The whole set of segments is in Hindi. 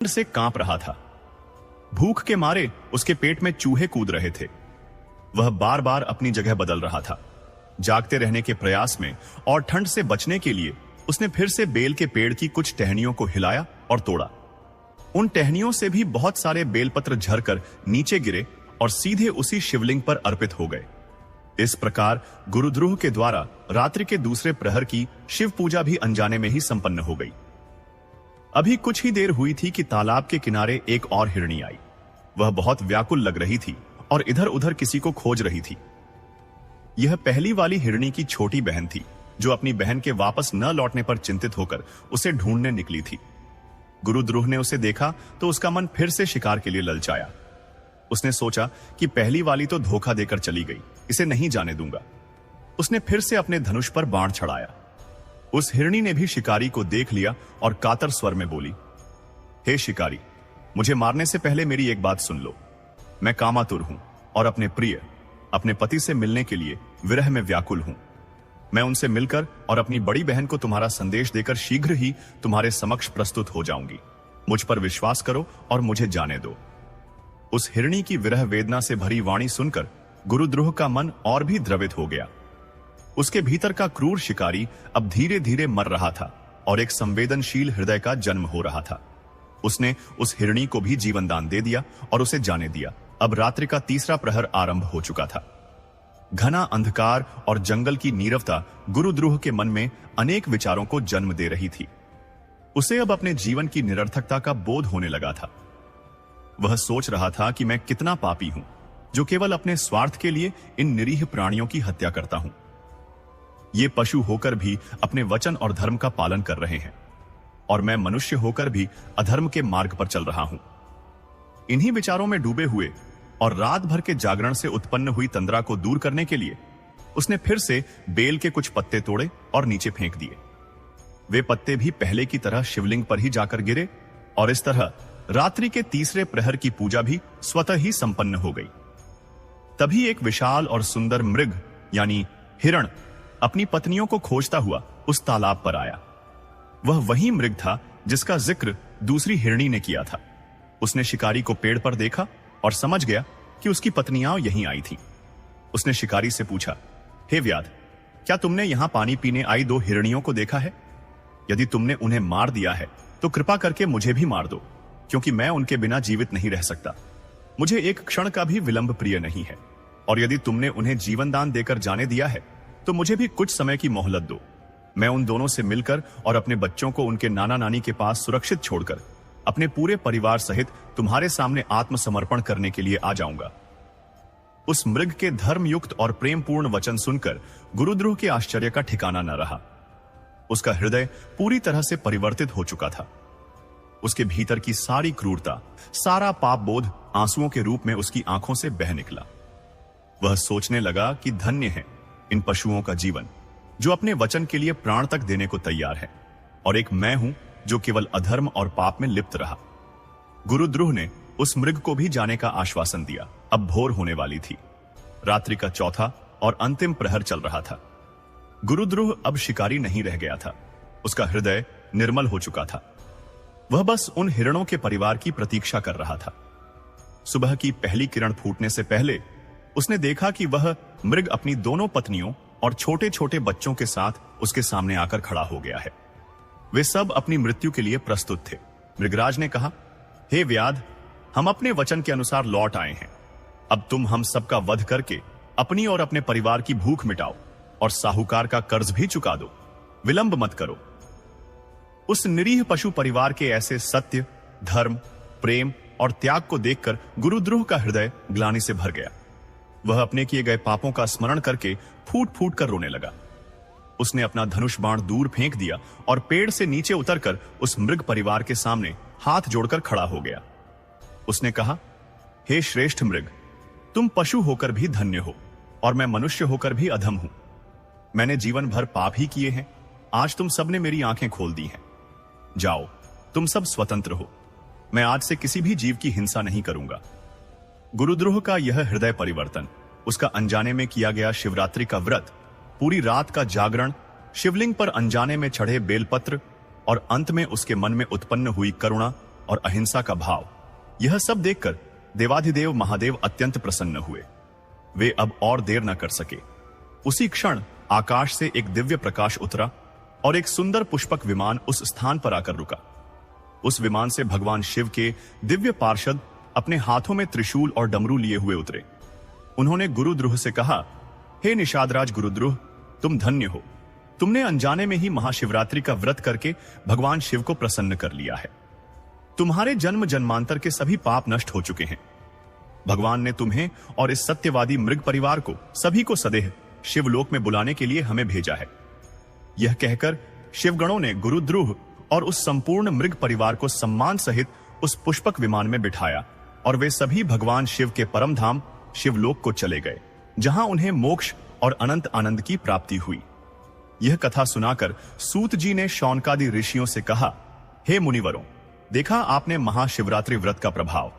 से कांप रहा था। भूख के मारे उसके पेट में चूहे कूद रहे थे। वह बार बार अपनी जगह बदल रहा था। जागते रहने के प्रयास में और ठंड से बचने के लिए उसने फिर से बेल के पेड़ की कुछ टहनियों को हिलाया और तोड़ा। उन टहनियों से भी बहुत सारे बेलपत्र झरकर नीचे गिरे और सीधे उसी शिवलिंग पर अर्पित हो गए। इस प्रकार गुरुद्रोह के द्वारा रात्रि के दूसरे प्रहर की शिव पूजा भी अनजाने में ही संपन्न हो गई। अभी कुछ ही देर हुई थी कि तालाब के किनारे एक और हिरणी आई। वह बहुत व्याकुल लग रही थी और इधर उधर किसी को खोज रही थी। यह पहली वाली हिरणी की छोटी बहन थी, जो अपनी बहन के वापस न लौटने पर चिंतित होकर उसे ढूंढने निकली थी। गुरुद्रोह ने उसे देखा तो उसका मन फिर से शिकार के लिए ललचाया। उसने सोचा कि पहली वाली तो धोखा देकर चली गई, इसे नहीं जाने दूंगा। उसने फिर से अपने धनुष पर बाण चढ़ाया। उस हिरणी ने भी शिकारी को देख लिया और कातर स्वर में बोली, हे शिकारी, मुझे मारने से पहले मेरी एक बात सुन लो। मैं कामातुर हूं और अपने प्रिय, अपने पति से मिलने के लिए विरह में व्याकुल हूं। मैं उनसे मिलकर और अपनी बड़ी बहन को तुम्हारा संदेश देकर शीघ्र ही तुम्हारे समक्ष प्रस्तुत हो जाऊंगी। मुझ पर विश्वास करो और मुझे जाने दो। उस हिरणी की विरह वेदना से भरी वाणी सुनकर गुरुद्रोह का मन और भी द्रवित हो गया। उसके भीतर का क्रूर शिकारी अब धीरे धीरे मर रहा था और एक संवेदनशील हृदय का जन्म हो रहा था। उसने उस हिरणी को भी जीवन दान दे दिया और उसे जाने दिया। अब रात्रि का तीसरा प्रहर आरंभ हो चुका था। घना अंधकार और जंगल की नीरवता गुरुद्रोह के मन में अनेक विचारों को जन्म दे रही थी। उसे अब अपने जीवन की निरर्थकता का बोध होने लगा था। वह सोच रहा था कि मैं कितना पापी हूं, जो केवल अपने स्वार्थ के लिए इन निरीह प्राणियों की हत्या करता हूं। ये पशु होकर भी अपने वचन और धर्म का पालन कर रहे हैं और मैं मनुष्य होकर भी अधर्म के मार्ग पर चल रहा हूं। इन्हीं विचारों में डूबे हुए और रात भर के जागरण से उत्पन्न हुई तंद्रा को दूर करने के लिए उसने फिर से बेल के कुछ पत्ते तोड़े और नीचे फेंक दिए। वे पत्ते भी पहले की तरह शिवलिंग पर ही जाकर गिरे और इस तरह रात्रि के तीसरे प्रहर की पूजा भी स्वतः ही संपन्न हो गई। तभी एक विशाल और सुंदर मृग यानी हिरण अपनी पत्नियों को खोजता हुआ उस तालाब पर आया। वह वही मृग था जिसका जिक्र दूसरी हिरणी ने किया था। उसने शिकारी को पेड़ पर देखा और समझ गया कि उसकी पत्नियां यहीं आई थीं। उसने शिकारी से पूछा, हे व्याध, क्या तुमने यहां पानी पीने आई दो हिरणियों को देखा है? यदि तुमने उन्हें मार दिया है तो कृपा करके मुझे भी मार दो, क्योंकि मैं उनके बिना जीवित नहीं रह सकता। मुझे एक क्षण का भी विलंब प्रिय नहीं है, और यदि तुमने उन्हें जीवन दान देकर जाने दिया है तो मुझे भी कुछ समय की मोहलत दो। मैं उन दोनों से मिलकर और अपने बच्चों को उनके नाना नानी के पास सुरक्षित छोड़कर अपने पूरे परिवार सहित तुम्हारे सामने आत्मसमर्पण करने के लिए आ जाऊंगा। उस मृग के धर्मयुक्त और प्रेमपूर्ण वचन सुनकर गुरुद्रोह के आश्चर्य का ठिकाना न रहा। उसका हृदय पूरी तरह से परिवर्तित हो चुका था। उसके भीतर की सारी क्रूरता, सारा पाप बोध आंसुओं के रूप में उसकी आंखों से बह निकला। वह सोचने लगा कि धन्य है इन पशुओं का जीवन, जो अपने वचन के लिए प्राण तक देने को तैयार है, और एक मैं हूं जो केवल अधर्म और पाप में लिप्त रहा। गुरुद्रोह ने उस मृग को भी जाने का आश्वासन दिया। अब भोर होने वाली थी। रात्रि का चौथा और अंतिम प्रहर चल रहा था। गुरुद्रोह अब शिकारी नहीं रह गया था। उसका हृदय निर्मल हो चुका था। वह बस उन हिरणों के परिवार की प्रतीक्षा कर रहा था। सुबह की पहली किरण फूटने से पहले उसने देखा कि वह मृग अपनी दोनों पत्नियों और छोटे छोटे बच्चों के साथ उसके सामने आकर खड़ा हो गया है। वे सब अपनी मृत्यु के लिए प्रस्तुत थे। मृगराज ने कहा, हे व्याध, हम अपने वचन के अनुसार लौट आए हैं। अब तुम हम सबका वध करके अपनी और अपने परिवार की भूख मिटाओ और साहूकार का कर्ज भी चुका दो। विलंब मत करो। उस निरीह पशु परिवार के ऐसे सत्य, धर्म, प्रेम और त्याग को देखकर गुरुद्रोह का हृदय ग्लानि से भर गया। वह अपने किए गए पापों का स्मरण करके फूट फूट कर रोने लगा। उसने अपना धनुष बाण दूर फेंक दिया और पेड़ से नीचे उतरकर उस मृग परिवार के सामने हाथ जोड़कर खड़ा हो गया। उसने कहा, हे श्रेष्ठ मृग, तुम पशु होकर भी धन्य हो और मैं मनुष्य होकर भी अधम हूं। मैंने जीवन भर पाप ही किए हैं। आज तुम सबने मेरी आंखें खोल दी हैं। जाओ, तुम सब स्वतंत्र हो। मैं आज से किसी भी जीव की हिंसा नहीं करूंगा। गुरुद्रोह का यह हृदय परिवर्तन, उसका अनजाने में किया गया शिवरात्रि का व्रत, पूरी रात का जागरण, शिवलिंग पर अनजाने में चढ़े बेलपत्र और अंत में उसके मन में उत्पन्न हुई करुणा और अहिंसा का भाव, यह सब देखकर देवाधिदेव महादेव अत्यंत प्रसन्न हुए। वे अब और देर न कर सके। उसी क्षण आकाश से एक दिव्य प्रकाश उतरा और एक सुंदर पुष्पक विमान उस स्थान पर आकर रुका। उस विमान से भगवान शिव के दिव्य पार्षद अपने हाथों में त्रिशूल और डमरू लिए हुए उतरे। उन्होंने गुरुद्रुह से कहा, हे निषादराज गुरुद्रुह, तुम धन्य हो। तुमने अनजाने में ही महाशिवरात्रि का व्रत करके भगवान शिव को प्रसन्न कर लिया है। तुम्हारे जन्म जन्मांतर के सभी पाप नष्ट हो चुके हैं। भगवान ने तुम्हें और इस सत्यवादी मृग परिवार को सभी को सदैव शिवलोक में बुलाने के लिए हमें भेजा है। यह कहकर शिवगणों ने गुरुद्रुह और उस संपूर्ण मृग परिवार को सम्मान सहित उस पुष्पक विमान में बिठाया और वे सभी भगवान शिव के परम धाम शिवलोक को चले गए, जहां उन्हें मोक्ष और अनंत आनंद की प्राप्ति हुई। यह कथा सुनाकर सूत जी ने शौनकादि ऋषियों से कहा, हे मुनिवरों, देखा आपने महाशिवरात्रि व्रत का प्रभाव।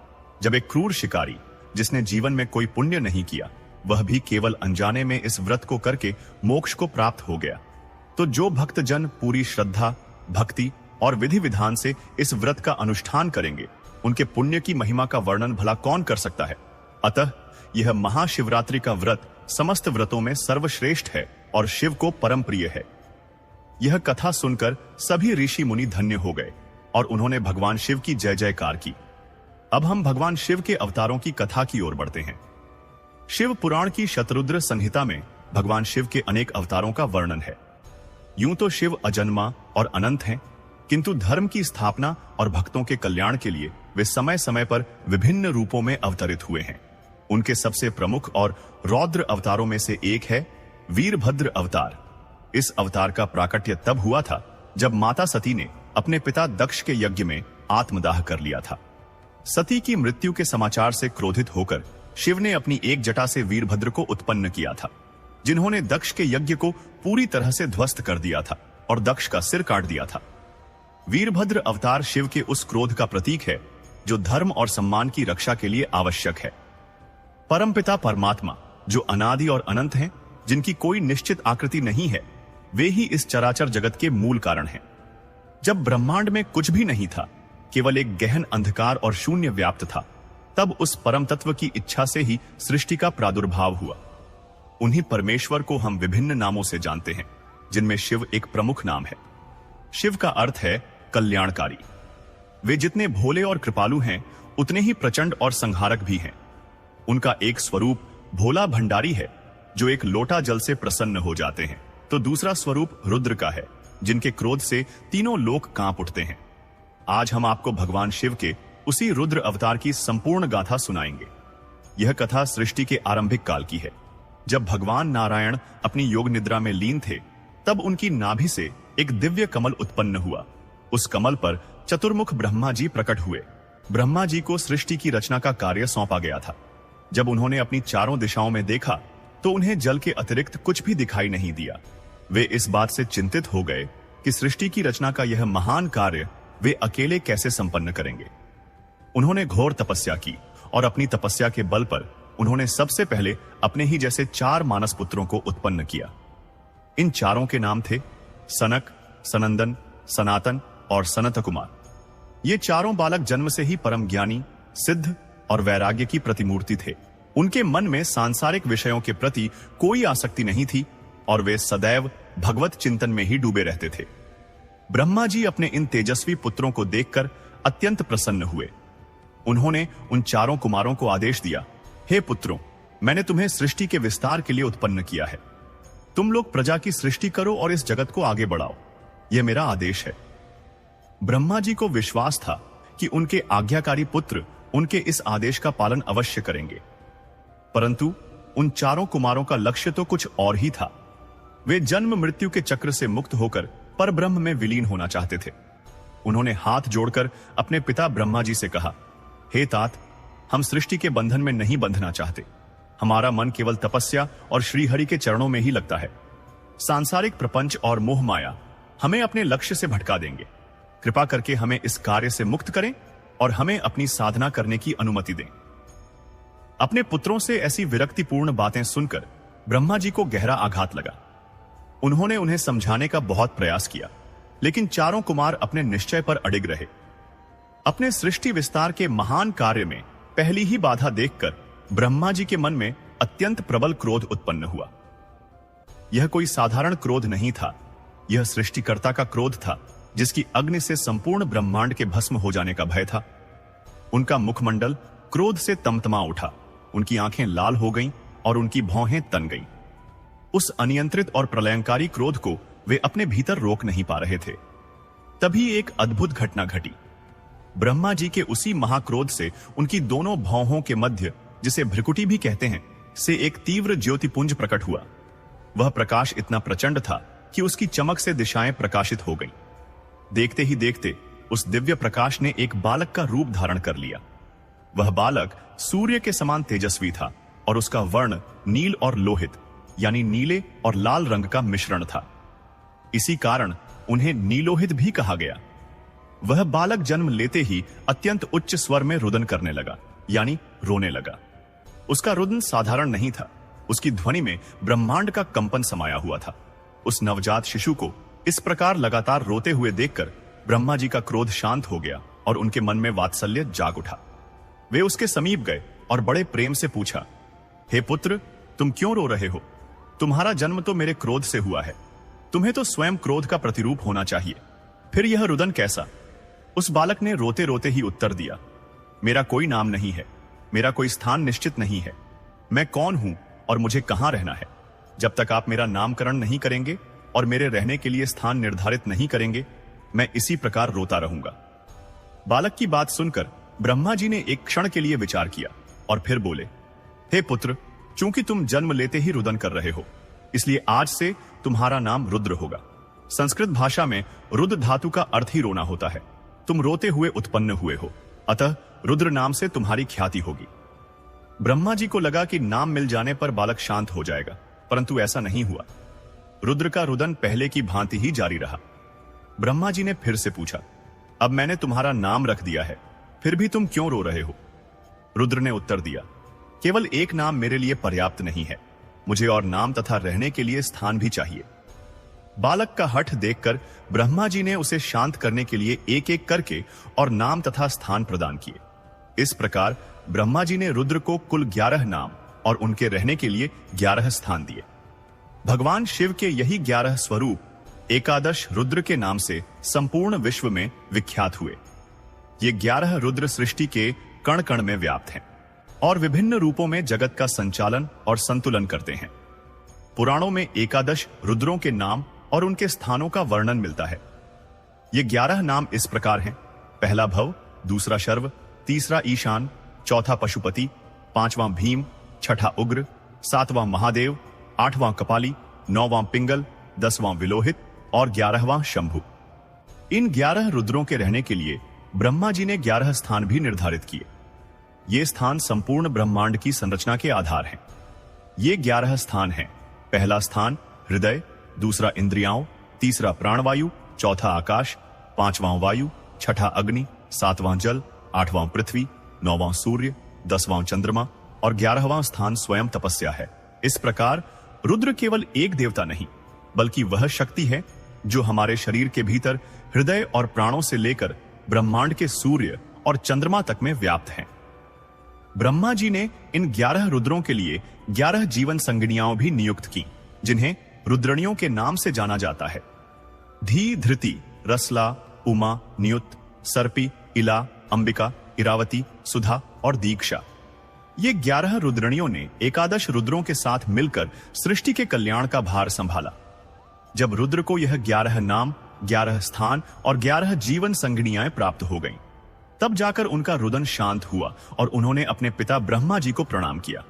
जब एक क्रूर शिकारी जिसने जीवन में कोई पुण्य नहीं किया, वह भी केवल अनजाने में इस व्रत को करके मोक्ष को प्राप्त हो गया, तो जो भक्त जन पूरी श्रद्धा, भक्ति और विधि विधान से इस व्रत का अनुष्ठान करेंगे, उनके पुण्य की महिमा का वर्णन भला कौन कर सकता है। अतः यह महाशिवरात्रि का व्रत समस्त व्रतों में सर्वश्रेष्ठ है और शिव को परम प्रिय है। यह कथा सुनकर सभी ऋषि मुनि धन्य हो गए और उन्होंने भगवान शिव की जय जयकार की। अब हम भगवान शिव के अवतारों की कथा की ओर बढ़ते हैं। शिव पुराण की शतरुद्र संहिता में भगवान शिव के अनेक अवतारों का वर्णन है। यूं तो शिव अजन्मा और अनंत हैं, किंतु धर्म की स्थापना और भक्तों के कल्याण के लिए वे समय समय पर विभिन्न रूपों में अवतरित हुए हैं। उनके सबसे प्रमुख और रौद्र अवतारों में से एक है वीरभद्र अवतार। इस अवतार का प्राकट्य तब हुआ था जब माता सती ने अपने पिता दक्ष के यज्ञ में आत्मदाह कर लिया था। सती की मृत्यु के समाचार से क्रोधित होकर शिव ने अपनी एक जटा से वीरभद्र को उत्पन्न किया था, जिन्होंने दक्ष के यज्ञ को पूरी तरह से ध्वस्त कर दिया था और दक्ष का सिर काट दिया था। वीरभद्र अवतार शिव के उस क्रोध का प्रतीक है जो धर्म और सम्मान की रक्षा के लिए आवश्यक है। परमपिता परमात्मा, जो अनादि और अनंत हैं, जिनकी कोई निश्चित आकृति नहीं है, वे ही इस चराचर जगत के मूल कारण हैं। जब ब्रह्मांड में कुछ भी नहीं था, केवल एक गहन अंधकार और शून्य व्याप्त था, तब उस परम तत्व की इच्छा से ही सृष्टि का प्रादुर्भाव हुआ। उन्हीं परमेश्वर को हम विभिन्न नामों से जानते हैं, जिनमें शिव एक प्रमुख नाम है। शिव का अर्थ है कल्याणकारी। वे जितने भोले और कृपालु हैं, उतने ही प्रचंड और संहारक भी हैं। उनका एक स्वरूप भोला भंडारी है, जो एक लोटा जल से प्रसन्न हो जाते हैं, तो दूसरा स्वरूप रुद्र का है, जिनके क्रोध से तीनों लोक कांप उठते हैं। आज हम आपको भगवान शिव के उसी रुद्र अवतार की संपूर्ण गाथा सुनाएंगे। यह कथा सृष्टि के आरंभिक काल की है। जब भगवान नारायण अपनी योग निद्रा में लीन थे, तब उनकी नाभि से एक दिव्य कमल उत्पन्न हुआ। उस कमल पर चतुर्मुख ब्रह्मा जी प्रकट हुए। ब्रह्मा जी को सृष्टि की रचना का कार्य सौंपा गया था। जब उन्होंने अपनी चारों दिशाओं में देखा, तो उन्हें जल के अतिरिक्त कुछ भी दिखाई नहीं दिया। वे इस बात से चिंतित हो गए कि सृष्टि की रचना का यह महान कार्य वे अकेले कैसे संपन्न करेंगे। उन्होंने घोर तपस्या की और अपनी तपस्या के बल पर उन्होंने सबसे पहले अपने ही जैसे 4 मानस पुत्रों को उत्पन्न किया। इन चारों के नाम थे सनक, सनंदन, सनातन और सनत कुमार। ये चारों बालक जन्म से ही परम ज्ञानी, सिद्ध और वैराग्य की प्रतिमूर्ति थे। उनके मन में सांसारिक विषयों के प्रति कोई आसक्ति नहीं थी और वे सदैव भगवत चिंतन में ही डूबे रहते थे। ब्रह्मा जी अपने इन तेजस्वी पुत्रों को देखकर अत्यंत प्रसन्न हुए। उन्होंने उन चारों कुमारों को आदेश दिया, हे पुत्रों, मैंने तुम्हें सृष्टि के विस्तार के लिए उत्पन्न किया है। तुम लोग प्रजा की सृष्टि करो और इस जगत को आगे बढ़ाओ। यह मेरा आदेश है। ब्रह्मा जी को विश्वास था कि उनके आज्ञाकारी पुत्र उनके इस आदेश का पालन अवश्य करेंगे, परंतु उन चारों कुमारों का लक्ष्य तो कुछ और ही था। वे जन्म मृत्यु के चक्र से मुक्त होकर परब्रह्म में विलीन होना चाहते थे। उन्होंने हाथ जोड़कर अपने पिता ब्रह्मा जी से कहा, हे तात, हम सृष्टि के बंधन में नहीं बंधना चाहते। हमारा मन केवल तपस्या और श्रीहरि के चरणों में ही लगता है। सांसारिक प्रपंच और मोह माया हमें अपने लक्ष्य से भटका देंगे। कृपा करके हमें इस कार्य से मुक्त करें और हमें अपनी साधना करने की अनुमति दें। अपने पुत्रों से ऐसी विरक्तिपूर्ण बातें सुनकर ब्रह्मा जी को गहरा आघात लगा। उन्होंने उन्हें समझाने का बहुत प्रयास किया, लेकिन चारों कुमार अपने निश्चय पर अडिग रहे। अपने सृष्टि विस्तार के महान कार्य में पहली ही बाधा देखकर ब्रह्मा जी के मन में अत्यंत प्रबल क्रोध उत्पन्न हुआ। यह कोई साधारण क्रोध नहीं था, यह सृष्टिकर्ता का क्रोध था, जिसकी अग्नि से संपूर्ण ब्रह्मांड के भस्म हो जाने का भय था। उनका मुखमंडल क्रोध से तमतमा उठा, उनकी आंखें लाल हो गईं और उनकी भौहें तन गईं। उस अनियंत्रित और प्रलयंकारी क्रोध को वे अपने भीतर रोक नहीं पा रहे थे। तभी एक अद्भुत घटना घटी। ब्रह्मा जी के उसी महाक्रोध से उनकी दोनों भौहों के मध्य, जिसे भ्रिकुटी भी कहते हैं, से एक तीव्र ज्योतिपुंज प्रकट हुआ। वह प्रकाश इतना प्रचंड था कि उसकी चमक से दिशाएं प्रकाशित हो गईं। देखते ही देखते उस दिव्य प्रकाश ने एक बालक का रूप धारण कर लिया। वह बालक सूर्य के समान तेजस्वी था और उसका वर्ण नील और लोहित यानी नीले और लाल रंग का मिश्रण था। इसी कारण उन्हें नीलोहित भी कहा गया। वह बालक जन्म लेते ही अत्यंत उच्च स्वर में रुदन करने लगा, यानी रोने लगा। उसका रुदन साधारण नहीं था, उसकी ध्वनि में ब्रह्मांड का कंपन समाया हुआ था। उस नवजात शिशु को इस प्रकार लगातार रोते हुए देखकर ब्रह्मा जी का क्रोध शांत हो गया और उनके मन में वात्सल्य जाग उठा। वे उसके समीप गए और बड़े प्रेम से पूछा, हे पुत्र, तुम क्यों रो रहे हो? तुम्हारा जन्म तो मेरे क्रोध से हुआ है। तुम्हें तो स्वयं क्रोध का प्रतिरूप होना चाहिए, फिर यह रुदन कैसा? उस बालक ने रोते रोते ही उत्तर दिया, मेरा कोई नाम नहीं है, मेरा कोई स्थान निश्चित नहीं है। मैं कौन हूं और मुझे कहां रहना है? जब तक आप मेरा नामकरण नहीं करेंगे और मेरे रहने के लिए स्थान निर्धारित नहीं करेंगे, मैं इसी प्रकार रोता रहूंगा। बालक की बात सुनकर ब्रह्मा जी ने एक क्षण के लिए विचार किया और फिर बोले, हे पुत्र, चूंकि तुम जन्म लेते ही रुदन कर रहे हो, इसलिए आज से तुम्हारा नाम रुद्र होगा। संस्कृत भाषा में रुद्र धातु का अर्थ ही रोना होता है। तुम रोते हुए उत्पन्न हुए हो, अतः रुद्र नाम से तुम्हारी ख्याति होगी। ब्रह्मा जी को लगा कि नाम मिल जाने पर बालक शांत हो जाएगा, परंतु ऐसा नहीं हुआ। रुद्र का रुदन पहले की भांति ही जारी रहा। ब्रह्मा जी ने फिर से पूछा, अब मैंने तुम्हारा नाम रख दिया है, फिर भी तुम क्यों रो रहे हो? रुद्र ने उत्तर दिया, केवल एक नाम मेरे लिए पर्याप्त नहीं है, मुझे और नाम तथा रहने के लिए स्थान भी चाहिए। बालक का हठ देखकर ब्रह्मा जी ने उसे शांत करने के लिए एक एक करके और नाम तथा स्थान प्रदान किए। इस प्रकार ब्रह्मा जी ने रुद्र को कुल 11 नाम और उनके रहने के लिए 11 स्थान दिए। भगवान शिव के यही 11 स्वरूप एकादश रुद्र के नाम से संपूर्ण विश्व में विख्यात हुए। ये 11 रुद्र सृष्टि के कण कण में व्याप्त हैं और विभिन्न रूपों में जगत का संचालन और संतुलन करते हैं। पुराणों में एकादश रुद्रों के नाम और उनके स्थानों का वर्णन मिलता है। ये 11 नाम इस प्रकार हैं, पहला भव, दूसरा शर्व, तीसरा ईशान, चौथा पशुपति, पांचवां भीम, छठा उग्र, सातवां महादेव, आठवां कपाली, नौवां पिंगल, 10वां विलोहित और 11वां शंभु। इन 11 रुद्रों के रहने के लिए ब्रह्मा जी ने 11 स्थान भी निर्धारित किए। ये स्थान संपूर्ण ब्रह्मांड की संरचना के आधार हैं। ये 11 स्थान हैं, पहला स्थान हृदय, दूसरा इंद्रियाओं, तीसरा प्राणवायु, चौथा आकाश, पांचवां वायु, छठा अग्नि, सातवां जल, आठवां पृथ्वी, नौवां सूर्य, 10वां चंद्रमा और 11वां स्थान स्वयं तपस्या है। इस प्रकार रुद्र केवल एक देवता नहीं, बल्कि वह शक्ति है जो हमारे शरीर के भीतर हृदय और प्राणों से लेकर ब्रह्मांड के सूर्य और चंद्रमा तक में व्याप्त है। ब्रह्मा जी ने इन 11 रुद्रों के लिए 11 जीवन संगिनियां भी नियुक्त की, जिन्हें रुद्रणियों के नाम से जाना जाता है। धी, धृति, रसला, उमा, नियुत, सर्पी, इला, अंबिका, इरावती, सुधा और दीक्षा। ये 11 रुद्रणियों ने एकादश रुद्रों के साथ मिलकर सृष्टि के कल्याण का भार संभाला। जब रुद्र को यह 11 नाम, 11 स्थान और 11 जीवन संगिनियां प्राप्त हो गईं, तब जाकर उनका रुदन शांत हुआ और उन्होंने अपने पिता ब्रह्मा जी को प्रणाम किया।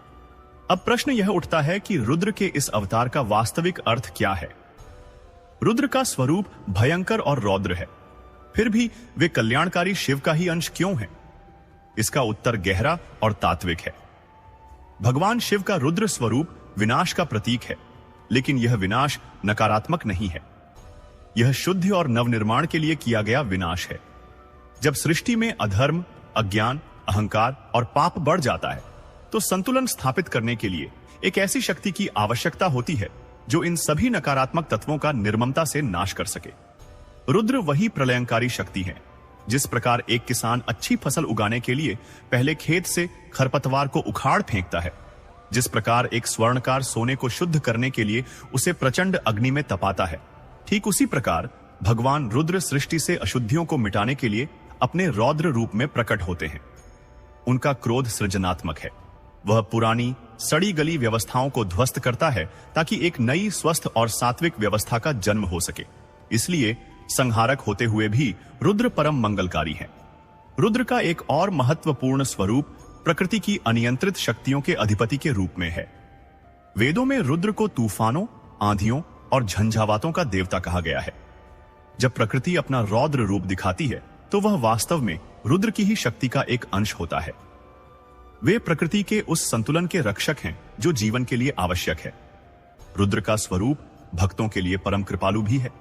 अब प्रश्न यह उठता है कि रुद्र के इस अवतार का वास्तविक अर्थ क्या है? रुद्र का स्वरूप भयंकर और रौद्र है, फिर भी वे कल्याणकारी शिव का ही अंश क्यों हैं? इसका उत्तर गहरा और तात्विक है। भगवान शिव का रुद्र स्वरूप विनाश का प्रतीक है, लेकिन यह विनाश नकारात्मक नहीं है। यह शुद्धि और नवनिर्माण के लिए किया गया विनाश है। जब सृष्टि में अधर्म, अज्ञान, अहंकार और पाप बढ़ जाता है, तो संतुलन स्थापित करने के लिए एक ऐसी शक्ति की आवश्यकता होती है जो इन सभी नकारात्मक तत्वों का निर्ममता से नाश कर सके। रुद्र वही प्रलयंकारी शक्ति है जिस प्रकार एक किसान अच्छी फसल उगाने के लिए पहले खेत से खरपतवार को उखाड़ फेंकता है, जिस प्रकार एक स्वर्णकार सोने को शुद्ध करने के लिए उसे प्रचंड अग्नि में तपाता है, ठीक उसी प्रकार भगवान रुद्र सृष्टि से अशुद्धियों को मिटाने के लिए अपने रौद्र रूप में प्रकट होते हैं। उनका क्रोध सृजनात्मक है। वह पुरानी सड़ी गली व्यवस्थाओं को ध्वस्त करता है ताकि एक नई स्वस्थ और सात्विक व्यवस्था का जन्म हो सके। इसलिए संहारक होते हुए भी रुद्र परम मंगलकारी हैं। रुद्र का एक और महत्वपूर्ण स्वरूप प्रकृति की अनियंत्रित शक्तियों के अधिपति के रूप में है। वेदों में रुद्र को तूफानों, आंधियों और झंझावातों का देवता कहा गया है। जब प्रकृति अपना रौद्र रूप दिखाती है तो वह वास्तव में रुद्र की ही शक्ति का एक अंश होता है। वे प्रकृति के उस संतुलन के रक्षक हैं जो जीवन के लिए आवश्यक है। रुद्र का स्वरूप भक्तों के लिए परम कृपालु भी है।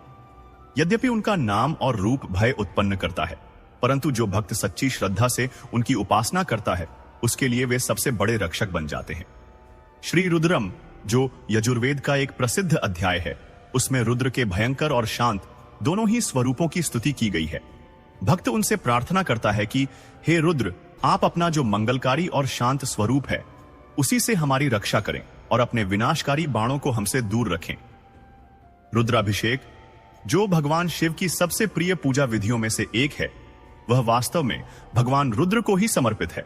यद्यपि उनका नाम और रूप भय उत्पन्न करता है, परंतु जो भक्त सच्ची श्रद्धा से उनकी उपासना करता है उसके लिए वे सबसे बड़े रक्षक बन जाते हैं। श्री रुद्रम, जो यजुर्वेद का एक प्रसिद्ध अध्याय है, उसमें रुद्र के भयंकर और शांत दोनों ही स्वरूपों की स्तुति की गई है। भक्त उनसे प्रार्थना करता है कि हे रुद्र, आप अपना जो मंगलकारी और शांत स्वरूप है उसी से हमारी रक्षा करें और अपने विनाशकारी बाणों को हमसे दूर रखें। रुद्राभिषेक, जो भगवान शिव की सबसे प्रिय पूजा विधियों में से एक है, वह वास्तव में भगवान रुद्र को ही समर्पित है।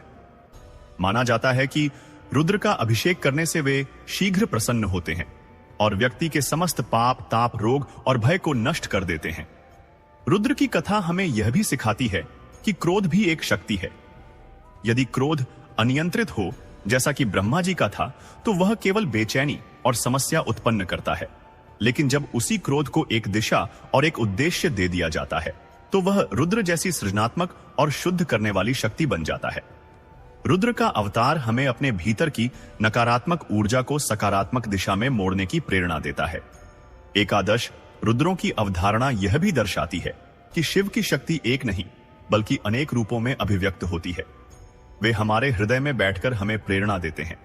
माना जाता है कि रुद्र का अभिषेक करने से वे शीघ्र प्रसन्न होते हैं और व्यक्ति के समस्त पाप, ताप, रोग और भय को नष्ट कर देते हैं। रुद्र की कथा हमें यह भी सिखाती है कि क्रोध भी एक शक्ति है। यदि क्रोध अनियंत्रित हो, जैसा कि ब्रह्मा जी का था, तो वह केवल बेचैनी और समस्या उत्पन्न करता है। लेकिन जब उसी क्रोध को एक दिशा और एक उद्देश्य दे दिया जाता है तो वह रुद्र जैसी सृजनात्मक और शुद्ध करने वाली शक्ति बन जाता है। रुद्र का अवतार हमें अपने भीतर की नकारात्मक ऊर्जा को सकारात्मक दिशा में मोड़ने की प्रेरणा देता है। एकादश रुद्रों की अवधारणा यह भी दर्शाती है कि शिव की शक्ति एक नहीं बल्कि अनेक रूपों में अभिव्यक्त होती है। वे हमारे हृदय में बैठकर हमें प्रेरणा देते हैं।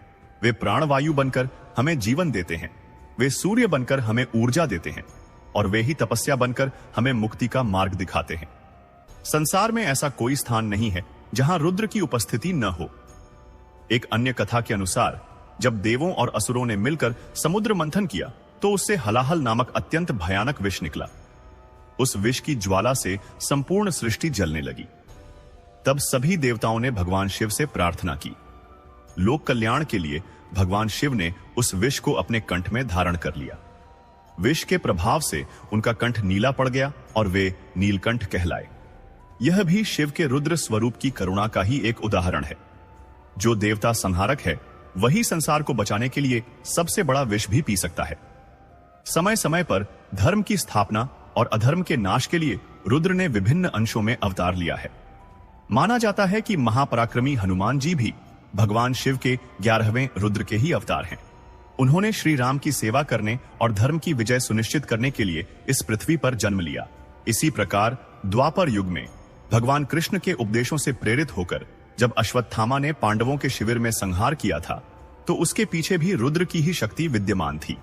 वे प्राणवायु बनकर हमें जीवन देते हैं। वे सूर्य बनकर हमें ऊर्जा देते हैं और वे ही तपस्या बनकर हमें मुक्ति का मार्ग दिखाते हैं। संसार में ऐसा कोई स्थान नहीं है जहां रुद्र की उपस्थिति न हो। एक अन्य कथा के अनुसार जब देवों और असुरों ने मिलकर समुद्र मंथन किया तो उससे हलाहल नामक अत्यंत भयानक विष निकला। उस विष की ज्वाला से संपूर्ण सृष्टि जलने लगी। तब सभी देवताओं ने भगवान शिव से प्रार्थना की। लोक कल्याण के लिए भगवान शिव ने उस विष को अपने कंठ में धारण कर लिया। विष के प्रभाव से उनका कंठ नीला पड़ गया और वे नीलकंठ कहलाए। यह भी शिव के रुद्र स्वरूप की करुणा का ही एक उदाहरण है। जो देवता संहारक है वही संसार को बचाने के लिए सबसे बड़ा विष भी पी सकता है। समय समय पर धर्म की स्थापना और अधर्म के नाश के लिए रुद्र ने विभिन्न अंशों में अवतार लिया है। माना जाता है कि महापराक्रमी हनुमान जी भी भगवान शिव के 11वें रुद्र के ही अवतार हैं। उन्होंने श्री राम की सेवा करने और धर्म की विजय सुनिश्चित करने के लिए इस पृथ्वी पर जन्म लिया। इसी प्रकार द्वापर युग में भगवान कृष्ण के उपदेशों से प्रेरित होकर जब अश्वत्थामा ने पांडवों के शिविर में संहार किया था तो उसके पीछे भी रुद्र की ही शक्ति विद्यमान थी।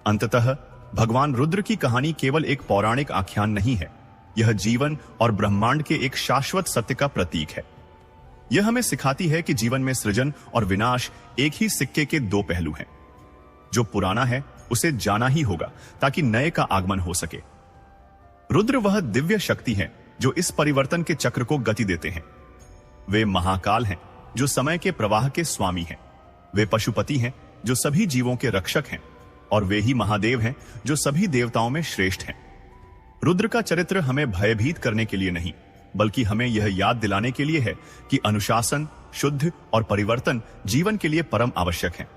अंततः भगवान रुद्र की कहानी केवल एक पौराणिक आख्यान नहीं है। यह जीवन और ब्रह्मांड के एक शाश्वत सत्य का प्रतीक है। यह हमें सिखाती है कि जीवन में सृजन और विनाश एक ही सिक्के के दो पहलू हैं। जो पुराना है उसे जाना ही होगा ताकि नए का आगमन हो सके। रुद्र वह दिव्य शक्ति है जो इस परिवर्तन के चक्र को गति देते हैं। वे महाकाल हैं जो समय के प्रवाह के स्वामी हैं। वे पशुपति हैं जो सभी जीवों के रक्षक हैं और वे ही महादेव हैं जो सभी देवताओं में श्रेष्ठ हैं। रुद्र का चरित्र हमें भयभीत करने के लिए नहीं बल्कि हमें यह याद दिलाने के लिए है कि अनुशासन, शुद्ध और परिवर्तन जीवन के लिए परम आवश्यक हैं।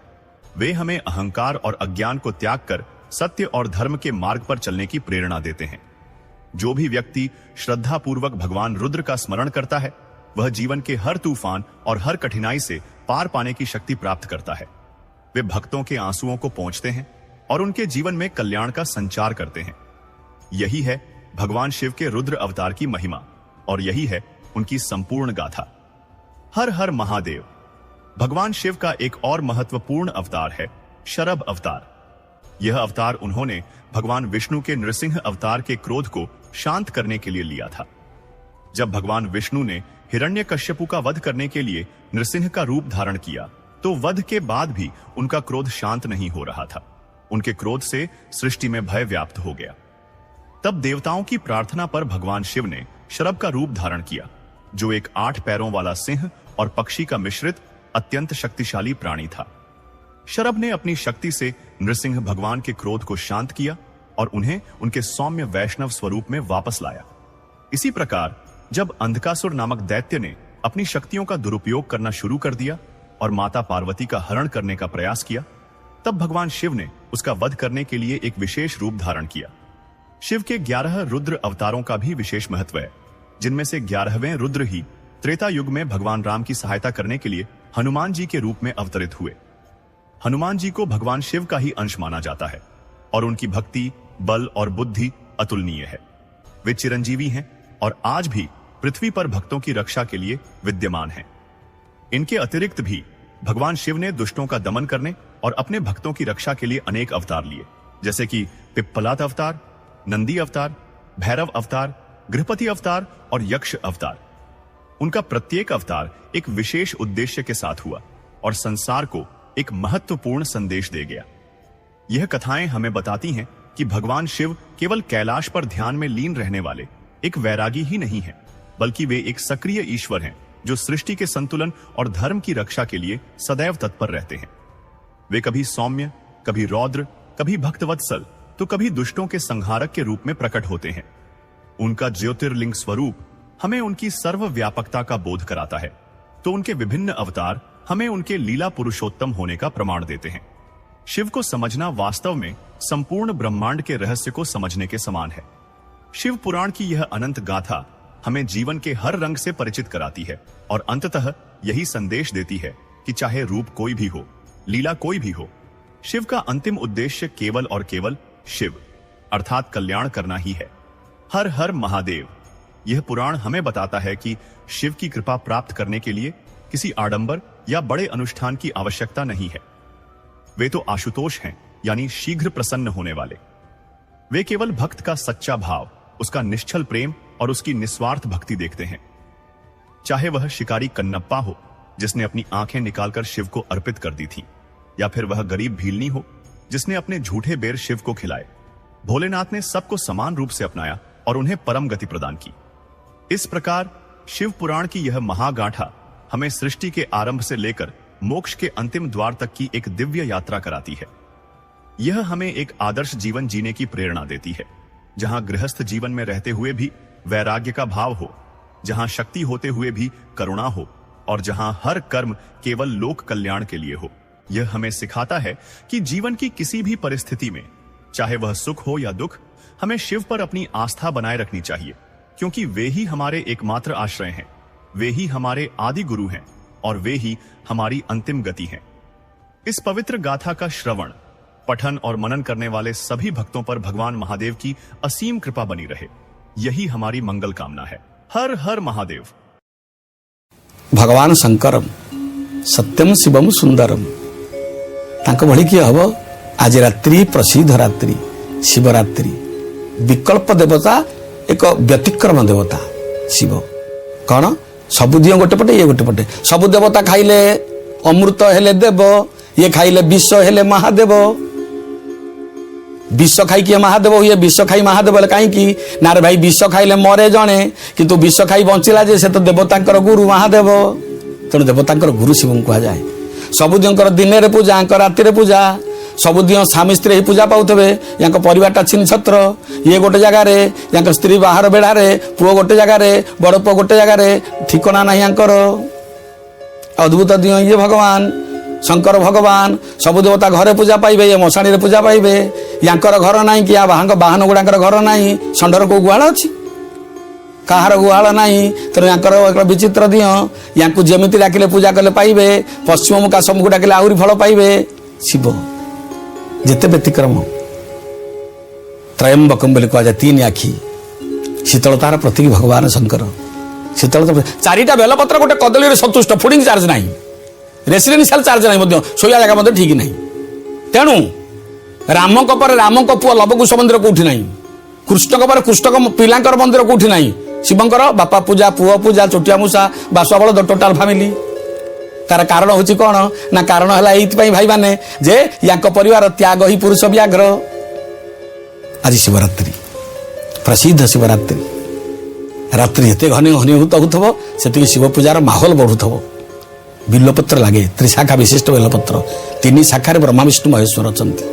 वे हमें अहंकार और अज्ञान को त्याग कर सत्य और धर्म के मार्ग पर चलने की प्रेरणा देते हैं। जो भी व्यक्ति श्रद्धापूर्वक भगवान रुद्र का स्मरण करता है वह जीवन के हर तूफान और हर कठिनाई से पार पाने की शक्ति प्राप्त करता है। वे भक्तों के आंसुओं को पोंछते हैं और उनके जीवन में कल्याण का संचार करते हैं। यही है भगवान शिव के रुद्र अवतार की महिमा और यही है उनकी संपूर्ण गाथा। हर हर महादेव। भगवान शिव का एक और महत्वपूर्ण अवतार है शरभ अवतार। यह अवतार उन्होंने भगवान विष्णु के नृसिंह अवतार के क्रोध को शांत करने के लिए लिया था। जब भगवान विष्णु ने हिरण्यकश्यपु का वध करने के लिए नृसिंह का रूप धारण किया तो वध के बाद भी उनका क्रोध शांत नहीं हो रहा था। उनके क्रोध से सृष्टि में भय व्याप्त हो गया। तब देवताओं की प्रार्थना पर भगवान शिव ने शरभ का रूप धारण किया, जो एक 8 पैरों वाला सिंह और पक्षी का मिश्रित अत्यंत शक्तिशाली प्राणी था। शरभ ने अपनी शक्ति से नृसिंह भगवान के क्रोध को शांत किया और उन्हें उनके सौम्य वैष्णव स्वरूप में वापस लाया। इसी प्रकार जब अंधकासुर नामक दैत्य ने अपनी शक्तियों का दुरुपयोग करना शुरू कर दिया और माता पार्वती का हरण करने का प्रयास किया, तब भगवान शिव ने उसका वध करने के लिए एक विशेष रूप धारण किया। शिव के 11 रुद्र अवतारों का भी विशेष महत्व है, जिनमें से 11वें रुद्र ही त्रेता युग में भगवान राम की सहायता करने के लिए हनुमान जी के रूप में अवतरित हुए। हनुमान जी को भगवान शिव का ही अंश माना जाता है और उनकी भक्ति, बल और बुद्धि अतुलनीय है। वे चिरंजीवी हैं और आज भी पृथ्वी पर भक्तों की रक्षा के लिए विद्यमान हैं। इनके अतिरिक्त भी भगवान शिव ने दुष्टों का दमन करने और अपने भक्तों की रक्षा के लिए अनेक अवतार लिए, जैसे कि पिप्पलाद अवतार, नंदी अवतार, भैरव अवतार, गृहपति अवतार और यक्ष अवतार। उनका प्रत्येक अवतार एक विशेष उद्देश्य के साथ हुआ और संसार को एक महत्वपूर्ण संदेश दे गया। यह कथाएं हमें बताती हैं कि भगवान शिव केवल कैलाश पर ध्यान में लीन रहने वाले एक वैरागी ही नहीं है, बल्कि वे एक सक्रिय ईश्वर हैं जो सृष्टि के संतुलन और धर्म की रक्षा के लिए सदैव तत्पर रहते हैं। वे कभी सौम्य, कभी रौद्र, कभी भक्तवत्सल तो कभी दुष्टों के संहारक के रूप में प्रकट होते हैं। उनका ज्योतिर्लिंग स्वरूप हमें उनकी सर्वव्यापकता का बोध कराता है, तो उनके विभिन्न अवतार हमें उनके लीला पुरुषोत्तम होने का प्रमाण देते हैं। शिव को समझना वास्तव में संपूर्ण ब्रह्मांड के रहस्य को समझने के समान है। शिव पुराण की यह अनंत गाथा हमें जीवन के हर रंग से परिचित कराती है और अंततः यही संदेश देती है कि चाहे रूप कोई भी हो, लीला कोई भी हो, शिव का अंतिम उद्देश्य केवल और केवल शिव अर्थात कल्याण करना ही है। हर हर महादेव। यह पुराण हमें बताता है कि शिव की कृपा प्राप्त करने के लिए किसी आडंबर या बड़े अनुष्ठान की आवश्यकता नहीं है। वे तो आशुतोष हैं, यानी शीघ्र प्रसन्न होने वाले। वे केवल भक्त का सच्चा भाव, उसका निश्चल प्रेम और उसकी निस्वार्थ भक्ति देखते हैं। चाहे वह शिकारी कन्नप्पा हो जिसने अपनी आंखें निकालकर शिव को अर्पित कर दी थी, या फिर वह गरीब भीलनी हो जिसने अपने झूठे बेर शिव को खिलाए, भोलेनाथ ने सबको समान रूप से अपनाया और उन्हें परम गति प्रदान की। इस प्रकार शिव पुराण की यह महागाथा हमें सृष्टि के आरंभ से लेकर मोक्ष के अंतिम द्वार तक की एक दिव्य यात्रा कराती है। यह हमें एक आदर्श जीवन जीने की प्रेरणा देती है, जहां गृहस्थ जीवन में रहते हुए भी वैराग्य का भाव हो, जहां शक्ति होते हुए भी करुणा हो और जहां हर कर्म केवल लोक कल्याण के लिए हो। यह हमें सिखाता है कि जीवन की किसी भी परिस्थिति में, चाहे वह सुख हो या दुख, हमें शिव पर अपनी आस्था बनाए रखनी चाहिए, क्योंकि वे ही हमारे एकमात्र आश्रय हैं, वे ही हमारे आदि गुरु हैं और वे ही हमारी अंतिम गति हैं। इस पवित्र गाथा का श्रवण, पठन और मनन करने वाले सभी भक्तों पर भगवान महादेव की असीम कृपा बनी रहे, यही हमारी मंगल कामना है। हर हर महादेव। भगवान शंकर सत्यम शिवम सुंदरम तांको भली किए हम। आज रात्रि प्रसिद्ध रात्रि शिवरात्रि। विकल्प देवता एक व्यतिक्रम देवता शिव। कौन सबु दियो गोटे पटे, ये गोटे पटे। सबु देवता खाइले अमृत हेले देव, ये खाइले विष हेले महादेव। विष खाई किए महादेव हुए, विष खाई महादेव कहीं ना रे भाई, विष खाइले मरे जणे किंतु विष खाई बंचिला जे से तो देवतांकर गुरु महादेव। तेणु देवतांकर गुरु शिव कह जाए। सबुदियों दिन रे पूजा, राति पूजा, सबुदियों स्वामी स्त्री पूजा पाउथे। या परिवारटा छिन छत्र, ये गोटे जगार, या स्त्री बाहर बेढ़ारे, पुओ गोटे जगार, बड़ पुओ गोटे जगार, ठिकना ना यांकर। अद्भुत दियो ये भगवान शंकर भगवान। सबु देवता घरे पूजा पाइबे, ये मशाणी रे पूजा पाइबे। यांकर घर नाही कि बाहन गुड़ाकर घर नाही। षंडर को गुहाल अच्छी, कहार गुहाल नाही। तेणु यांकर एक विचित्र दियो। यांकु जेमिति डाकिले पूजा कले पाइबे, पश्चिम मुखा सम्मुख डाकिले आहुरी फल पाइबे। शिव जेते व्यतिक्रम त्रयंबकम बोली कह जाए, 3 आखि, शीतलतार प्रतीक भगवान शंकर। शीतलता 4टा बेलपत्र गोटे कदली संतुष्ट, फुडिंग चार्ज नाही, रेसिडेंशियल चार्ज नहीं, शोया जगह ठीक नहीं। तेणु राम पर राम पुआ लवकुश मंदिर कौटी ना, कृष्ण पर कृष्ण पिला मंदिर कौटी ना, ଶିବଙ୍କର ବାପା ପୂଜା, ପୁଅ ପୂଜା, ଚୋଟିଆ ମୂଷା, ବାସୁଆ ବଳଦ, ଟୋଟାଲ ଫ୍ୟାମିଲି। ତାର କାରଣ ହଉଛି କଣ ନା କାରଣ ହେଲା ଏଇଥିପାଇଁ ଭାଇମାନେ ଯେ ୟାଙ୍କ ପରିବାର ତ୍ୟାଗ ହିଁ ପୁରୁଷ ବ୍ୟାଘ୍ର। ଆଜି ଶିବରାତ୍ରି, ପ୍ରସିଦ୍ଧ ଶିବରାତ୍ରି। ରାତ୍ରି ଏତେ ଘନୀଭୂତ ହେଉଥିବ ସେତିକି ଶିବ ପୂଜାର ମାହୋଲ ବଢୁଥିବ। ବିଲ୍ୱପତ୍ର ଲାଗେ, ତ୍ରିଶାଖା ବିଶିଷ୍ଟ ବେଲପତ୍ର। 3 ଶାଖାରେ ବ୍ରହ୍ମା ବିଷ୍ଣୁ ମହେଶ୍ୱର ଅଛନ୍ତି।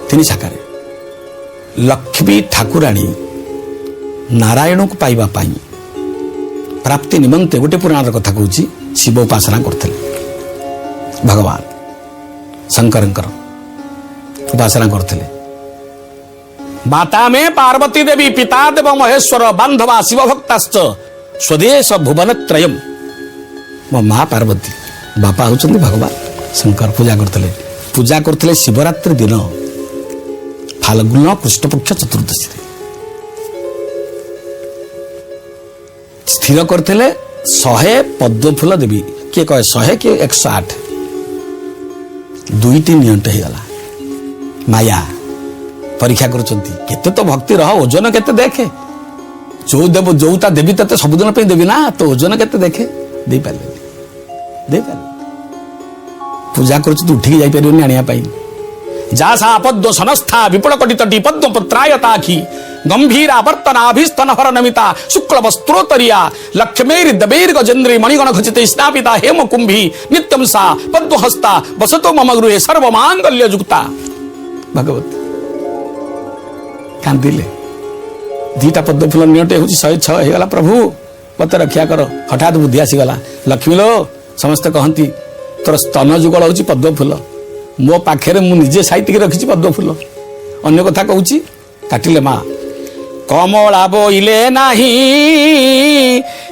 3 ଶାଖାରେ ଲକ୍ଷ୍ମୀ ଠାକୁରାଣୀ ନାରାୟଣକୁ ପାଇବା ପାଇଁ ପ୍ରାପ୍ତି ନିମନ୍ତେ ଗୋଟେ ପୁରାଣର କଥା କହୁଛି, ଶିବ ଉପାସନା କରୁଥିଲେ। ଭଗବାନ ଶଙ୍କରଙ୍କର ଉପାସନା କରୁଥିଲେ। ମାତା ମେ ପାର୍ବତୀ ଦେବୀ, ପିତା ଦେବ ମହେଶ୍ୱର, ବାନ୍ଧବା ଶିବ ଭକ୍ତାଶ୍ଚ ସ୍ୱଦେଶ ଭୁବନ ତ୍ରୟମ୍। ମୋ ମା ପାର୍ବତୀ, ବାପା ହଉଛନ୍ତି ଭଗବାନ ଶଙ୍କର। ପୂଜା କରୁଥିଲେ ଶିବରାତ୍ରି ଦିନ ଫାଲ୍ଗୁନ କୃଷ୍ଣପକ୍ଷ ଚତୁର୍ଦ୍ଦଶୀରେ। ସ୍ଥିର କରିଥିଲେ 100 ପଦ୍ମଫୁଲ ଦେବୀ, କିଏ କହେ 100 କିଏ 108। 2ଟି ନିଅଣ୍ଟ ହେଇଗଲା। ମାୟା ପରୀକ୍ଷା କରୁଛନ୍ତି, କେତେ ତ ଭକ୍ତି ରହ, ଓଜନ କେତେ ଦେଖେ। ଯୋଉ ତା ଦେବୀ ତତେ ସବୁଦିନ ପାଇଁ ଦେବି ନା, ତ ଓଜନ କେତେ ଦେଖେ। ଦେଇପାରିଲେନି। ପୂଜା କରୁଛନ୍ତି, ଉଠିକି ଯାଇପାରିବନି ଆଣିବା ପାଇଁ। ଯା ସା ପଦ୍ମ ସନସ୍ଥା ବିପୁଳ କଟିତଟି ପଦ୍ମ ପତ୍ରାୟତା ଆଖି ଗମ୍ଭୀରା ବର୍ତ୍ତନାଭିସ୍ତନ ହର ନମିତା ଶୁକ୍ଳ ବସ୍ତ୍ରୋତ୍ତରିୟା ଲକ୍ଷ୍ମୀର୍ ଦବୈର୍ ଗଜେନ୍ଦ୍ରୀ ମଣିଗଣ ଖଚିତେ ସ୍ନାପିତା ହେମ କୁମ୍ଭୀ ନିତ୍ୟಂ ସା ପଦ୍ମହସ୍ତା ବସतो ମମ ଗୃହେ ସର୍ବମାଙ୍ଗଲ୍ୟ ଯୁକ୍ତା। ଭଗବତୀ କାନ୍ଦିଲେ। 2ଟା ପଦ୍ମଫୁଲ ନିଅଟେ ହଉଛି 106 ହେଇଗଲା। ପ୍ରଭୁ ମତେ ରକ୍ଷା କର। ହଠାତ୍ ବୁଦ୍ଧି ଆସିଗଲା। ଲକ୍ଷ୍ମୀ ଲୋ, ସମସ୍ତେ କହନ୍ତି ତୋର ସ୍ତନ ଯୁଗଳ ହଉଛି ପଦ୍ମଫୁଲ, ମୋ ପାଖରେ ମୁଁ ନିଜେ ସାଇତିକି ରଖିଛି ପଦ୍ମଫୁଲ। ଅନ୍ୟ କଥା କହୁଛି, କାଟିଲେ ମା। କମଳା ବୋଇଲେ ନାହିଁ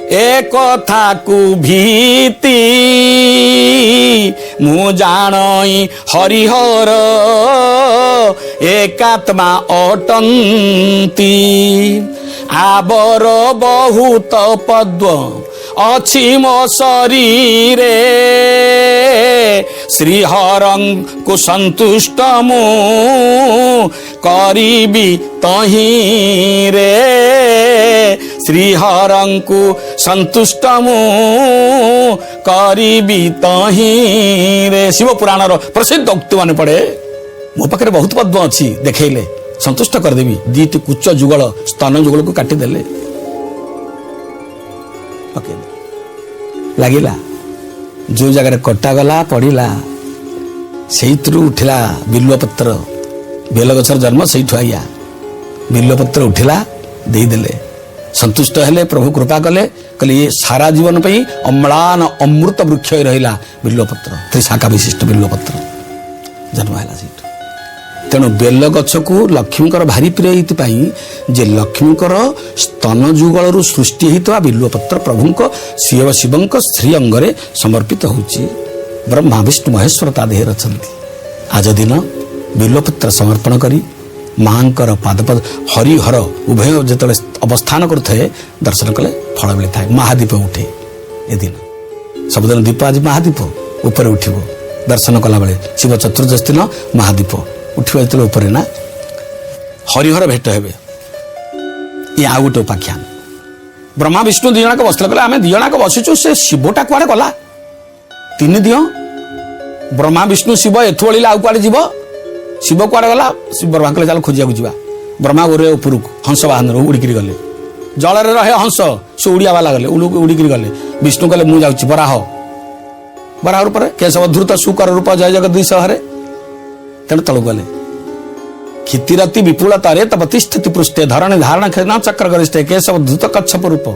ଏ କଥାକୁ ଭୀତି, ମୁଁ ଜାଣଇ ହରିହର ଏକାତ୍ମା ଅଟନ୍ତି। ଆବର ବହୁତ ପଦ୍ମ ଅଛି ମୋ ଶରୀରେ, ଶ୍ରୀହରଙ୍କୁ ସନ୍ତୁଷ୍ଟ ମୁଁ କରିବି ତହିଁରେ। ଶ୍ରୀହରଙ୍କୁ ସନ୍ତୁଷ୍ଟ ମୁଁ କରିବି ତହିଁରେ। ଶିବ ପୁରାଣର ପ୍ରସିଦ୍ଧ ଉକ୍ତି ମାନେ ପଡେ। ମୋ ପାଖରେ ବହୁତ ପଦ୍ମ ଅଛି, ଦେଖେଇଲେ ସନ୍ତୁଷ୍ଟ କରିଦେବି। 2ଟି କୁଚ ଯୁଗଳ ସ୍ତନ ଯୁଗଳକୁ କାଟିଦେଲେ। ଲାଗିଲା ଯୋଉ ଜାଗାରେ କଟାଗଲା ପଡ଼ିଲା, ସେଇଥିରୁ ଉଠିଲା ବିଲ୍ୱପତ୍ର। ବେଲଗଛର ଜନ୍ମ ସେଇଠୁ ଆଇଆ। ବିଲ୍ୱପତ୍ର ଉଠିଲା, ଦେଇଦେଲେ। ସନ୍ତୁଷ୍ଟ ହେଲେ, ପ୍ରଭୁ କୃପା କଲେ, କହିଲେ ଇଏ ସାରା ଜୀବନ ପାଇଁ ଅମ୍ଳାନ ଅମୃତ ବୃକ୍ଷ ରହିଲା ବିଲ୍ୱପତ୍ର। ତ୍ରିଶାଖା ବିଶିଷ୍ଟ ବିଲ୍ୱପତ୍ର ଜନ୍ମ ହେଲା ସେଇଠୁ। ତେଣୁ ବେଲ ଗଛକୁ ଲକ୍ଷ୍ମୀଙ୍କର ଭାରି ପ୍ରିୟ ଏଇଥିପାଇଁ ଯେ ଲକ୍ଷ୍ମୀଙ୍କର ସ୍ତନ ଯୁଗଳରୁ ସୃଷ୍ଟି ହେଇଥିବା ବିଲ୍ୱପତ୍ର ପ୍ରଭୁଙ୍କ ଶିବଙ୍କ ଶ୍ରୀ ଅଙ୍ଗରେ ସମର୍ପିତ ହେଉଛି। ବ୍ରହ୍ମା ବିଷ୍ଣୁ ମହେଶ୍ୱର ତା ଦେହରେ ଅଛନ୍ତି। ଆଜ ଦିନ ବିଲ୍ୱପତ୍ର ସମର୍ପଣ କରି ମାଙ୍କର ପାଦପଦ ହରିହର ଉଭୟ ଯେତେବେଳେ ଅବସ୍ଥାନ କରୁଥାଏ ଦର୍ଶନ କଲେ ଫଳ ମିଳିଥାଏ। ମହାଦୀପ ଉଠେ ଏଦିନ। ସବୁଦିନ ଦୀପ, ଆଜି ମହାଦୀପ ଉପରେ ଉଠିବ। ଦର୍ଶନ କଲାବେଳେ ଶିବ ଚତୁର୍ଦ୍ଦଶୀ ଦିନ ମହାଦୀପ ଉଠିବ। ଯେତେବେଳେ ଉପରେ ନା ହରିହର ଭେଟ ହେବେ। ଇଏ ଆଉ ଗୋଟେ ଉପାଖ୍ୟାନ। ବ୍ରହ୍ମା ବିଷ୍ଣୁ 2 ଜଣକ ବସିଥିଲେ, କହିଲେ ଆମେ 2 ଜଣକ ବସିଛୁ, ସେ ଶିବଟା କୁଆଡେ ଗଲା? 3 ଦିଅ ବ୍ରହ୍ମା ବିଷ୍ଣୁ ଶିବ ଏଠୁ ଓଳିଲେ ଆଉ କୁଆଡେ ଯିବ? ଶିବ କୁଆଡେ ଗଲା? ବ୍ରହ୍ମା କହିଲେ ଚାଲ ଖୋଜିବାକୁ ଯିବା। ବ୍ରହ୍ମା ଗୋରେ ଉପରକୁ ହଂସ ବାହାନରୁ ଉଡ଼ିକିରି ଗଲେ। ଜଳରେ ରହେ ହଂସ, ସେ ଉଡ଼ିଆ ବାଲା ଗଲେ, ଉଡ଼ିକିରି ଗଲେ। ବିଷ୍ଣୁ କହିଲେ ମୁଁ ଯାଉଛି। ବରାହ ପରେ କେଶବ ଧୃତ ସୁକର ରୂପ ଜୟ ଜଗଦୀଶ ହରେ। ତେଣୁ ତଳକୁ ଗଲେ। କ୍ଷିତିରତି ବିପୁଳତାରେ ତପତିଷ୍ଠତି ପୃଷ୍ଠେ ଧରଣୀ ଧାରଣ ଖେନ ଚକ୍ର ଗରିଷ୍ଠେ କେଶବ ଧୃତ କଚ୍ଛପ ରୂପ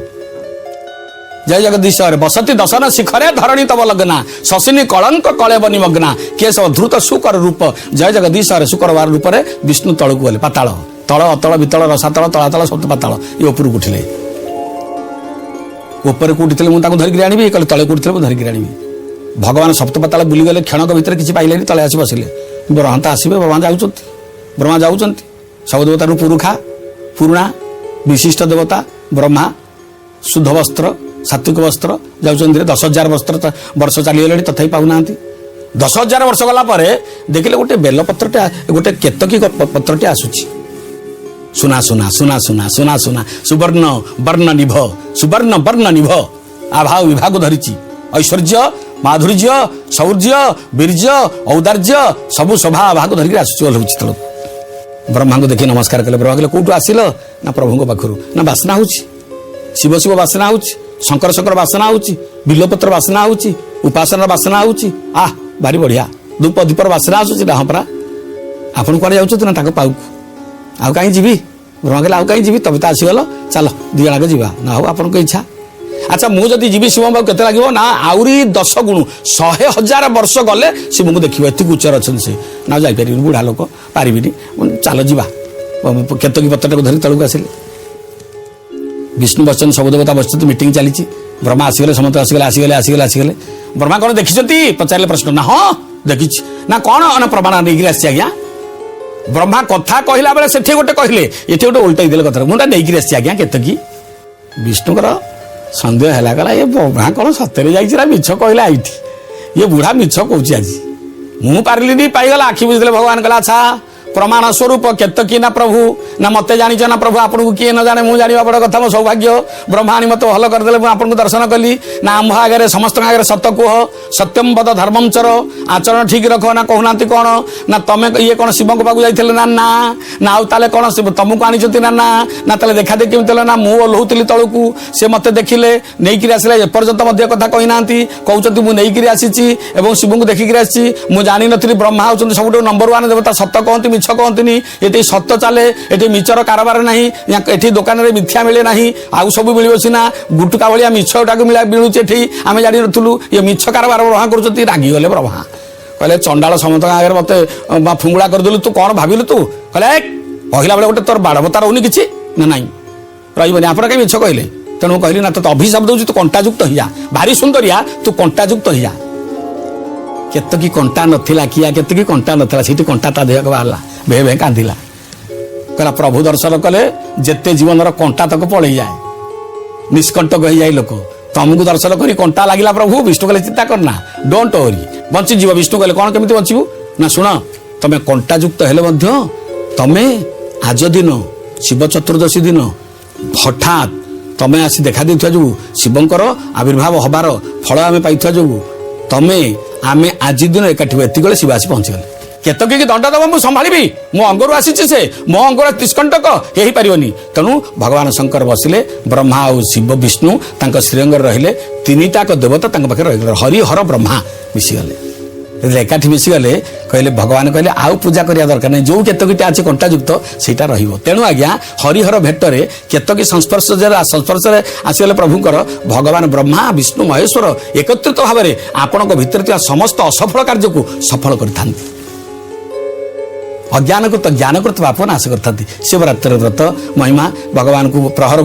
ଜୟ ଜଗଦୀଶ ହରେ। ବସତି ଦଶନ ଶିଖରେ ଧରଣୀ ତବ ଲଗ୍ନା ଶଶିନୀ କଳଙ୍କ କଳେବ ନିମଗ୍ନା କେଶବ ଧୃତ ସୁକର ରୂପ ଜୟ ଜଗଦୀଶ ହରେ। ଶୁକ୍ରବାର ରୂପରେ ବିଷ୍ଣୁ ତଳକୁ ଗଲେ। ପାତାଳ, ତଳ ଅତଳ ବିତଳ ରସାତଳ ତଳାତଳ ସପ୍ତ ପାତାଳ। ଇଏ ଉପରକୁ ଉଠିଲେ। ଉପରେ କୋଉଠି ଥିଲେ ମୁଁ ତାଙ୍କୁ ଧରିକି ଆଣିବି, କହିଲେ ତଳେ କୋଉଠି ଥିଲେ ମୁଁ ଧରିକି ଆଣିବି। ଭଗବାନ ସପ୍ତ ପାତାଳ ବୁଲିଗଲେ, କ୍ଷଣକ ଭିତରେ କିଛି ପାଇଲେନି, ତଳେ ଆସି ବସିଲେ। ବ୍ରହ୍ମା ତ ଆସିବେ, ବ୍ରହ୍ମା ଯାଉଛନ୍ତି। ସବୁ ଦେବତାରୁ ପୁରୁଣା ବିଶିଷ୍ଟ ଦେବତା ବ୍ରହ୍ମା, ଶୁଦ୍ଧ ବସ୍ତ୍ର, ସାତ୍विକ ବସ୍ତ୍ର ଯାଉଛନ୍ତି। 10,000 ବର୍ଷ ଚାଲିଗଲେଣି, ତଥାପି ପାଉନାହାନ୍ତି। 10,000 ବର୍ଷ ଗଲା ପରେ ଦେଖିଲେ ଗୋଟେ ବେଲପତ୍ରଟେ, ଗୋଟେ କେତକୀ ପତ୍ରଟେ ଆସୁଛି। सुना सुना सुना सुना सुना सुना सुवर्ण वर्ण निभ सुवर्ण वर्ण निभ आभाव विभाग धरिची ऐश्वर्य माधुर्य शौर्य वीर्य औदार्य सबु शोभा भाग धरिक आसुची ओह्लौची तल ब्रह्मा को देखी नमस्कार कले ब्रह्मा कहले कौटू आसिल ना प्रभु पाखु ना बासना होची शिव शिव बासना होची शंकर शंकर बासना होची बिल्वपत्र बासना होची उपासना बासना होची आह भारी बढ़िया धूप दीपर बासना आसुची ना परा आपन कुआडे जाउछ ना ताको पाउ आउ कहीं जीवी ब्रह्मा कहले आउ कहीं जीवी तबे तो आसीगल चल दी जणक जीवा ना हो आपन को इच्छा अच्छा मुझे जीवी शिव बाबू केते लगे ना आउरी 10 गुण 100,000 वर्ष गले शिव को देखिए एति उच्चर अच्छे से ना जापर बुढ़ा लोक पारिनी चल जीवा केतकी पत्र को धरी तलू आसिले विष्णु बच्चन सब देवता बस मीटिंग चली ब्रह्मा आसीगले समस्त आसीगले आसीगले आसीगले आसीगले ब्रह्मा कौन देखी पचारे प्रश्न ना हाँ देखी ना कौन ना प्रमाण नहीं आसी आज्ञा ब्रह्मा कथा कहला बेले सेठी गोटे कहले एठी गोटे उल्टाई देले कथा मुंडा नहीं आसी आज्ञा केतकी विष्णुकर सन्देह है गला ये ब्रह्मा कौन सतरे जाइए मिछ कहला आईटी ये बुढ़ा मिछ कौच आज मु पारिली पाईगला आखि बुझे भगवान कहला अच्छा प्रमाण स्वरूप केतकी ना प्रभु ना मत जानिच ना प्रभु आपन को किए न जाने मु जानिबा बड़ कथा मो सौभाग्य ब्रह्माणी मत भल करदेले मु आपन को दर्शन कली ना आम आगे समस्त आगे सत कुह सत्यम वद धर्मम चर आचरण ठीक रख ना कहूनाती कौन ना तमें ये कौन शिव को पाकु जाइथिले ना ना ना आउ ताले कौन शिव तुमको आनिचती ना ना ना ताले देखा देखि केमितले ना मु ओल्हौतिली तळकु से मते देखिले नेइकिरि आसिले एपर्यंत मध्य कथा कहि नांती कहउचती मु नेइकिरि आसीची एवं शिव को देखिकिरि आसीची मु जानि नथिली ब्रह्मा होचंती सबुठो नंबर 1 देवता सत्य कहंती मिछ कहंतीनी एटी सत्य चले एटी मिचर कारबार नहीं एटी दुकान रे मिथ्या मिले नहीं आउ सब मिलियो सिना गुटुका भलिया मिछटा को मिलुचे एटी आमे जानि नथुलु ये मिछ कारबार ब्रह्मा करचती रागी गले ब्रह्मा कहले चंडाल समस्त आगे मते फुंगुड़ा कर देलु तू कौन भाबिलु तू कहले पहिला बेले गोटे तोर बाड़बता रहउनी किछि ना नहीं रहिबनी आपन के मिछ कहले तेणु कहली ना तो अभिशाप दउछि तू कंटायुक्त हिया भारी सुंदरिया तू कंटायुक्त हिया केतकी कंटा नथिला किया केतकी कंटा नथिला सेठी कंटा ता देह बाहरला भे भे कांदिला कहला प्रभु दर्शन कले जेते जीवन कंटा तक पड़े जाए निष्कंटक हो जाए लोक तुमको दर्शन करी कंटा लगिला प्रभु विष्णु कहले चिंता करना डोंट वरी बंची जीव विष्णु कहले कौन केमिति बंचीबू ना सुन तमे कंटायुक्त हेले मध्य तमे आज दिन शिव चतुर्दशी दिन हठात तमे आसी देखा देथुआ जो शिवंकर आविर्भाव हबार फल आमे पाइथुआ जो तमे आमे आज दिन एकाठी एति गले शिव आसी पहुंची गले केतकी की दंड दब मुझे संभाली मो अंगरू आसी से मो अंगर तिष्कंटक यही पारिबनी तेणु भगवान शंकर बसिले ब्रह्मा और शिव विष्णु तांको श्रीअंगर रहिले तीनिटाक देवता तांको पाखे रहिले हरि हर ब्रह्मा मिसीगले एकाठी मिसीगले कहले भगवान कहले आउ पूजा करिया दरकार नहीं जो केतकीटा अछि कंटायुक्त सेटा रहिबो तेणु आज्ञा हरिहर भेटरे केतकी संस्पर्श आसीगले प्रभुकर भगवान ब्रह्मा विष्णु महेश्वर एकत्रित भाव में आपणक भितर समस्त असफल कार्य को सफल करथांती अज्ञान कृत ज्ञान कृत बाप नाश करते शिवरात्रि व्रत महिमा भगवान को प्रहर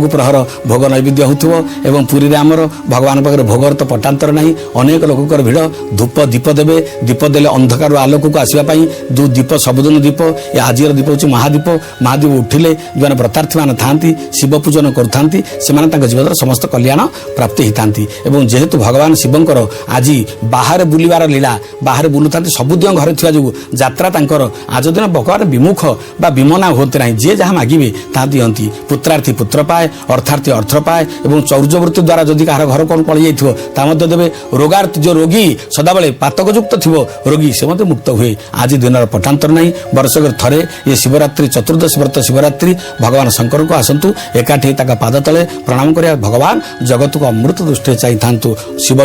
भोग नैवेद्य होथुव एवं पुरी रे आमर भगवान पाखे भोगर तो पटांतर नहीं अनेक लोकर भिड़ धूप दीप देवे दीप देले अंधकार आलोक को आसवाई जो दीप सबुदिन दीप ये आज दीप हूँ महादीप महादीप उठिले जो व्रतार्थी मैंने था शिव पूजन करथांती से जीवन समस्त कल्याण प्राप्ति होता जेहेतु भगवान शिवंकर आज बाहर बुलवार लीला बाहर बुलूता सबुदिन घरे थी जो यात्रा आज दिन भगवान विमुख बा विमना होते ना जे जहाँ मागिबे ता दियंती पुत्रार्थी पुत्र पाए अर्थार्थी अर्थ पाए और चौर्यवृत्ति द्वारा जदि कहार घर कौन पड़ जाइए देवे रोगार्थी जो रोगी सदाबले पातकयुक्त थी रोगी से मत मुक्त हुए आज दिन पटांतर नहीं वर्षक थरे ये शिवरात्रि चतुर्दशी व्रत शिवरात्रि भगवान शंकर को आसतु एकाठी पाद तले प्रणाम करिया भगवान जगत को अमृत दृष्टि चाहिए शिव